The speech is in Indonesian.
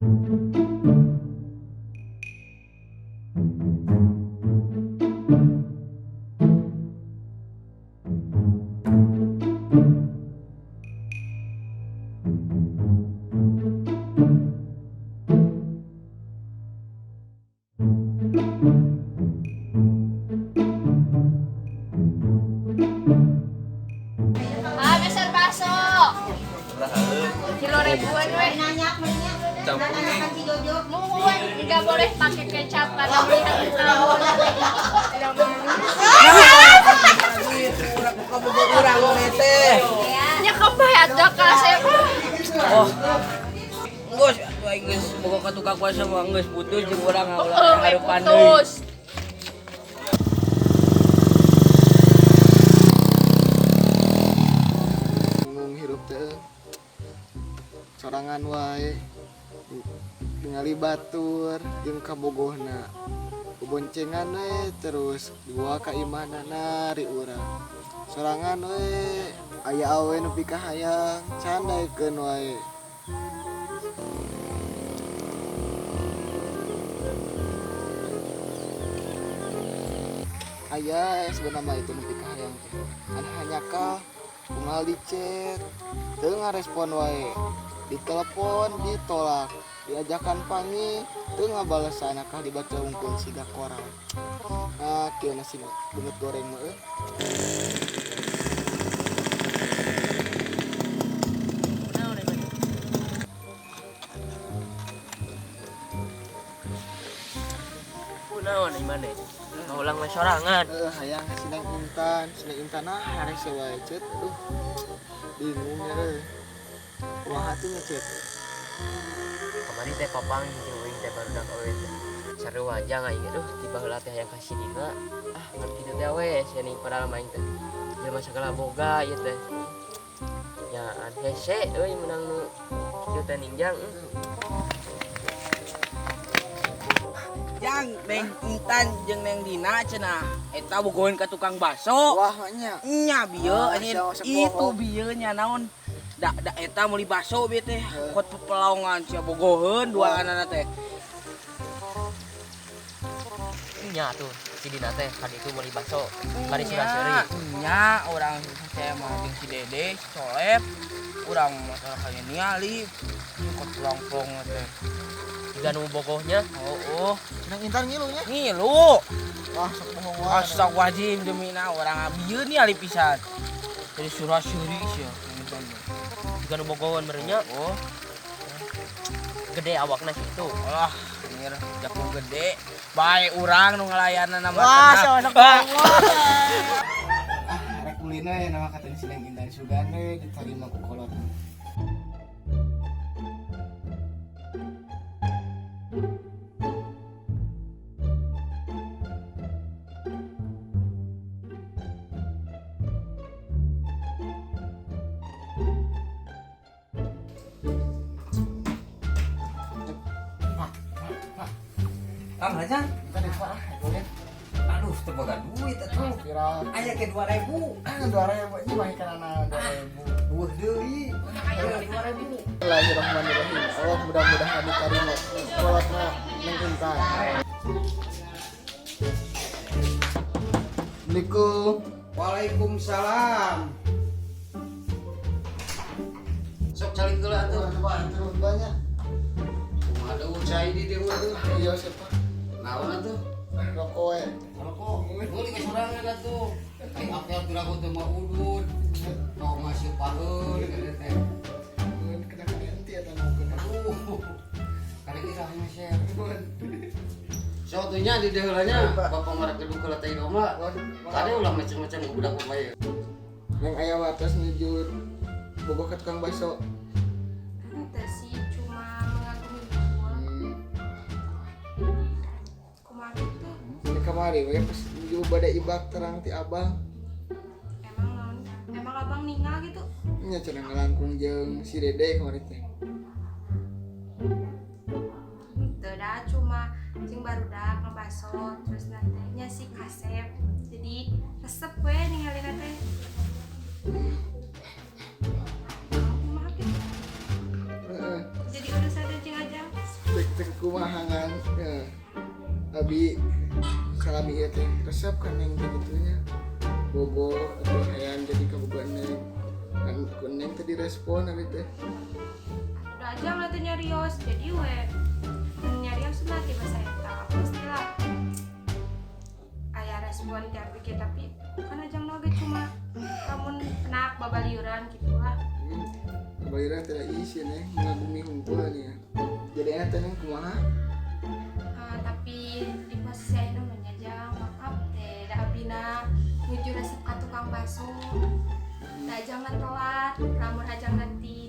Ah, besar baso. Kilo ribuan weh. Muhuan nggak boleh pakai kecap karena melihat tahu. Ya kembali ada kasih. Oh, geus boga ka tukang kuasa mah geus putus jeung urang ulah hareupan deui. Bingung hirup teh sorangan wae ningali batur jeung kabogohna beboncengan we terus dua kaimanana ri urang sorangan we aya awe nu pikahayang candaikeun wae. Aya sebenarnya itu nu pikahayang teh hanya kah unggal di chat teu ngarespon wae, ditelepon ditolak, diajakan pangi teu ngabalesan kah dibaca unggul siga koral. Ah kieu nasi beungeut goreng mah euy. Kunaon ieu maneh? Ulang mah sorangan. Hayang Sineng Intan hari wae chat. Aduh. Bingung ya euy. Kumaha tuh ngechat? Kamari teh papang jeung uing teh barudak awe teh. Sarua aja ngaing aduh tiba heula teh hayang ka sidina. Ah ngerti teh we sia padahal main teh. Jelema sagala boga ieu teh. Ya hese euy menang nu kieu teh ninjang. Yang Neng Intan jeung Neng Dina cenah eta bogoheun ka tukang baso. Wah nya. Nya bieu anjeun itu bieu nya naon da eta meuli baso bieu teh kot pepelaongan sia bogoheun dua anana teh. Nya tuh si Dina teh kan itu meuli baso bari sura-suri. Nya urang saya mah jeung si Dede si Solep urang masalah kaya niali kot pulang-pulang teh. Ganu bogohnya. Oh. Neng Intan ngilunya. Ngilu. Wah, sok bohong wae. Astagfirullahaladzim demina orang abieun nih ali pisan. Jadi surah-suri sia. Ganu bogohan merenya. Oh. Gede awakna situ. Alah, anjir jago gede. Bae urang nu ngalayanan nama wah, sok bohong. Rek kulina ya nama katanya Sineng Intan sugane diterima ku kolot. Kang aja. Kita depan boleh. Aduh, teu boga duit atuh. Kira Aya ke 2.000. 2.000 ini mah karena 2.000. Duh deui. 2.000. Bismillahirrahmanirrahim. Allah mudah-mudahan diterima kolotna Neng Intan. Assalamualaikum. Waalaikumsalam. Sok calik geula atuh. Terus banyak. Kumaha ada ucai di dewa tuh. Iya siapa? Naon atuh? Rokok we. Rokok. Meuli ka sorangan atuh. Ai apel piraku teh mah udud. Tong masih paheun kana teh. Kena enti eta mungkin. Kali kita hanya share. Sotunya di deulanya bapak marek keduk heula teh domba. Tadi ulah macam-macam budak bae. Neng aya wates nyujur. Bogoh ke tukang bakso. Ente sih cuma mengagumi gua. Kumaha tuh? Di kamari we pas nyujur bade ibak terang ti abang. Emang abang ninggal gitu? Nya cenah ngalangkung jeung si Dede kemarin teh. Teu dah cuma cing barudak ngebaso terus nantenya si kasep. Jadi resep we ninggalin teh. Kumaha gitu? Heeh. Jadi urusan cing aja. teu kumahangan ya. Abi salami ieu teh resep kan yang begitunya bogo atau hayang jadi kabogohan neng kan ku neng teh direspon abi teh udah aja ngeliatnya nyarios jadi we nyarios mah tiba saya tahu pastilah aya respon tiap pikir tapi kan aja noge cuma kamu penak babaliuran gitu lah. bayiran teh isi neng mengagumi hungkulan ya jadi enak neng kumaha Tapi di posisi ayeuna mah jang maaf teh da abina nuju resep ka tukang bakso da jangan telat lamun aja nanti